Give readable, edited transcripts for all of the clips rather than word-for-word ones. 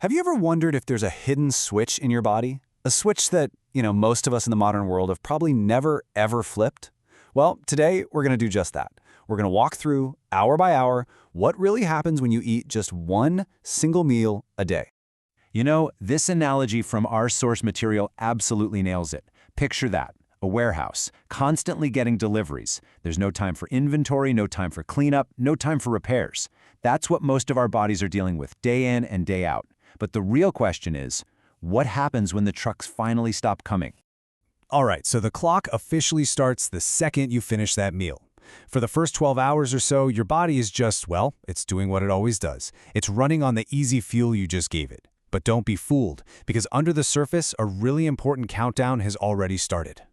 Have you ever wondered if there's a hidden switch in your body? A switch that, most of us in the modern world have probably never, ever flipped? Well, today we're going to do just that. We're going to walk through, hour by hour, what really happens when you eat just one single meal a day. This analogy from our source material absolutely nails it. Picture that. A warehouse, constantly getting deliveries. There's no time for inventory, no time for cleanup, no time for repairs. That's what most of our bodies are dealing with day in and day out. But the real question is, what happens when the trucks finally stop coming? All right, so the clock officially starts the second you finish that meal. For the first 12 hours or so, your body is just, it's doing what it always does. It's running on the easy fuel you just gave it. But don't be fooled, because under the surface, a really important countdown has already started.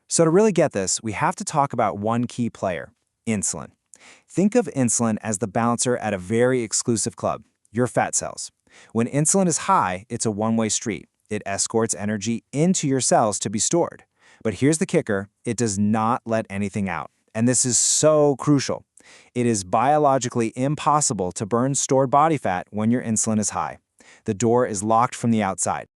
So to really get this, we have to talk about one key player, insulin. Think of insulin as the bouncer at a very exclusive club, your fat cells. When insulin is high, it's a one-way street. It escorts energy into your cells to be stored. But here's the kicker, it does not let anything out. And this is so crucial. It is biologically impossible to burn stored body fat when your insulin is high. The door is locked from the outside.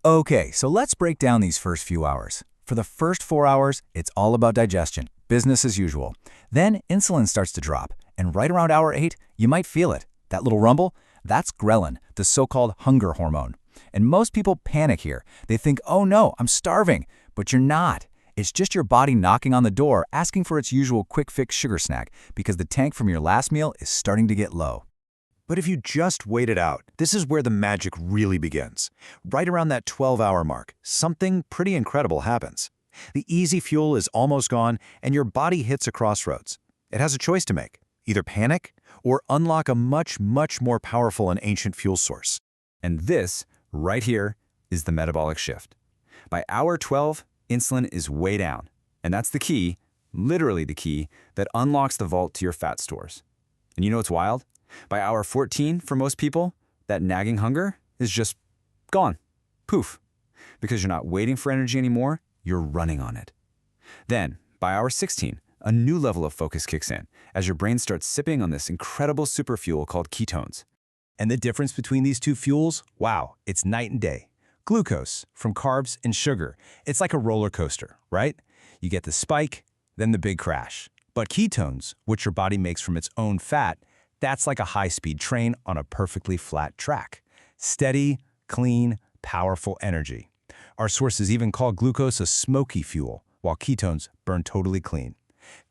Okay, so let's break down these first few hours. For the first 4 hours, it's all about digestion, business as usual. Then insulin starts to drop, and right around hour 8, you might feel it. That little rumble? That's ghrelin, the so-called hunger hormone. And most people panic here. They think, oh no, I'm starving. But you're not. It's just your body knocking on the door, asking for its usual quick-fix sugar snack, because the tank from your last meal is starting to get low. But if you just wait it out, this is where the magic really begins. Right around that 12-hour mark, something pretty incredible happens. The easy fuel is almost gone, and your body hits a crossroads. It has a choice to make. Either panic or unlock a much, much more powerful and ancient fuel source. And this, right here, is the metabolic shift. By hour 12, insulin is way down. And that's the key, literally the key, that unlocks the vault to your fat stores. And you know what's wild? By hour 14, for most people, that nagging hunger is just gone. Poof. Because you're not waiting for energy anymore, you're running on it. Then, by hour 16, a new level of focus kicks in as your brain starts sipping on this incredible superfuel called ketones. And the difference between these two fuels? Wow, it's night and day. Glucose, from carbs and sugar. It's like a roller coaster, right? You get the spike, then the big crash. But ketones, which your body makes from its own fat, that's like a high-speed train on a perfectly flat track. Steady, clean, powerful energy. Our sources even call glucose a smoky fuel, while ketones burn totally clean.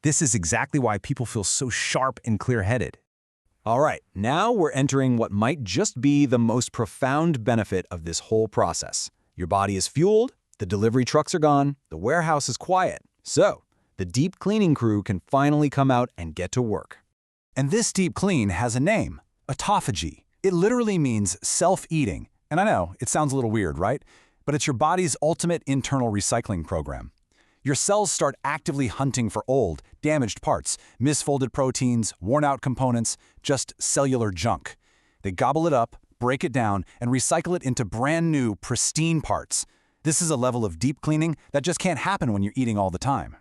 This is exactly why people feel so sharp and clear-headed. All right, now we're entering what might just be the most profound benefit of this whole process. Your body is fueled, the delivery trucks are gone, the warehouse is quiet. So, the deep cleaning crew can finally come out and get to work. And this deep clean has a name, autophagy. It literally means self-eating. And I know, it sounds a little weird, right? But it's your body's ultimate internal recycling program. Your cells start actively hunting for old, damaged parts, misfolded proteins, worn-out components, just cellular junk. They gobble it up, break it down, and recycle it into brand new, pristine parts. This is a level of deep cleaning that just can't happen when you're eating all the time.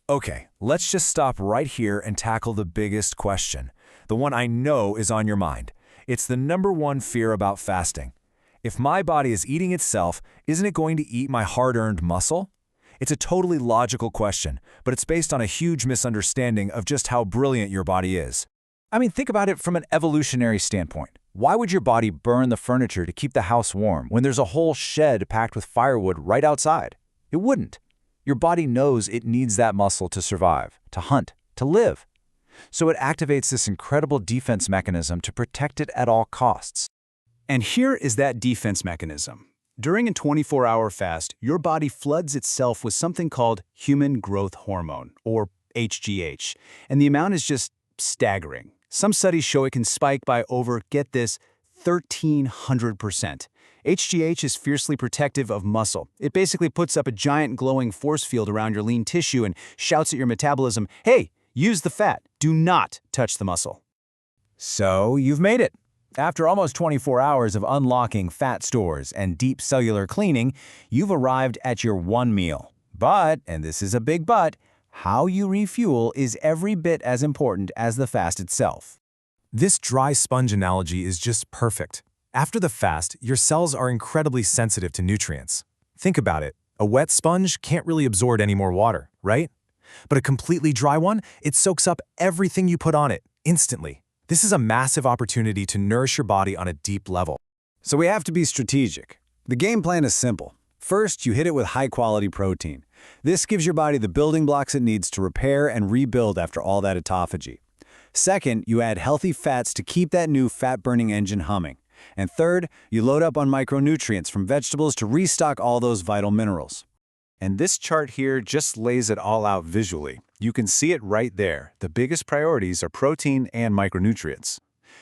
Okay, let's just stop right here and tackle the biggest question. The one I know is on your mind. It's the #1 fear about fasting. If my body is eating itself, isn't it going to eat my hard-earned muscle? It's a totally logical question, but it's based on a huge misunderstanding of just how brilliant your body is. I mean, think about it from an evolutionary standpoint. Why would your body burn the furniture to keep the house warm when there's a whole shed packed with firewood right outside? It wouldn't. Your body knows it needs that muscle to survive, to hunt, to live. So it activates this incredible defense mechanism to protect it at all costs. And here is that defense mechanism. During a 24-hour fast, your body floods itself with something called human growth hormone, or HGH, and the amount is just staggering. Some studies show it can spike by over, get this, 1,300%. HGH is fiercely protective of muscle. It basically puts up a giant glowing force field around your lean tissue and shouts at your metabolism, hey, use the fat, do not touch the muscle. So you've made it. After almost 24 hours of unlocking fat stores and deep cellular cleaning, you've arrived at your one meal. But, and this is a big but, how you refuel is every bit as important as the fast itself. This dry sponge analogy is just perfect. After the fast, your cells are incredibly sensitive to nutrients. Think about it. A wet sponge can't really absorb any more water, right? But a completely dry one, it soaks up everything you put on it, instantly. This is a massive opportunity to nourish your body on a deep level. So we have to be strategic. The game plan is simple. First, you hit it with high-quality protein. This gives your body the building blocks it needs to repair and rebuild after all that autophagy. Second, you add healthy fats to keep that new fat-burning engine humming. And third, you load up on micronutrients from vegetables to restock all those vital minerals. And this chart here just lays it all out visually. You can see it right there. The biggest priorities are protein and micronutrients.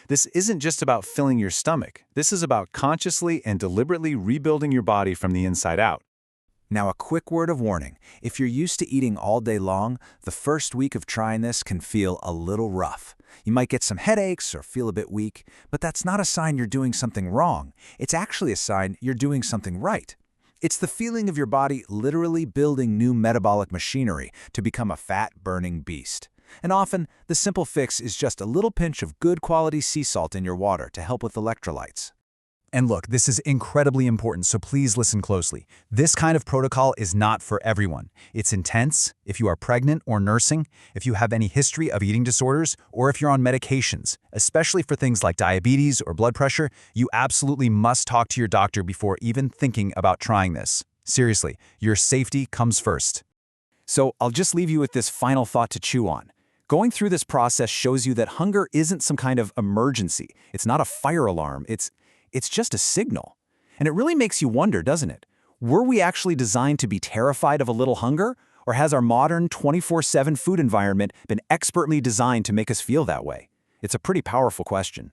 This isn't just about filling your stomach. This is about consciously and deliberately rebuilding your body from the inside out. Now, a quick word of warning. If you're used to eating all day long, the first week of trying this can feel a little rough. You might get some headaches or feel a bit weak, but that's not a sign you're doing something wrong. It's actually a sign you're doing something right. It's the feeling of your body literally building new metabolic machinery to become a fat-burning beast. And often, the simple fix is just a little pinch of good quality sea salt in your water to help with electrolytes. And look, this is incredibly important, so please listen closely. This kind of protocol is not for everyone. It's intense if you are pregnant or nursing, if you have any history of eating disorders, or if you're on medications. Especially for things like diabetes or blood pressure, you absolutely must talk to your doctor before even thinking about trying this. Seriously, your safety comes first. So I'll just leave you with this final thought to chew on. Going through this process shows you that hunger isn't some kind of emergency. It's not a fire alarm. It's just a signal. And it really makes you wonder, doesn't it? Were we actually designed to be terrified of a little hunger? Or has our modern 24/7 food environment been expertly designed to make us feel that way? It's a pretty powerful question.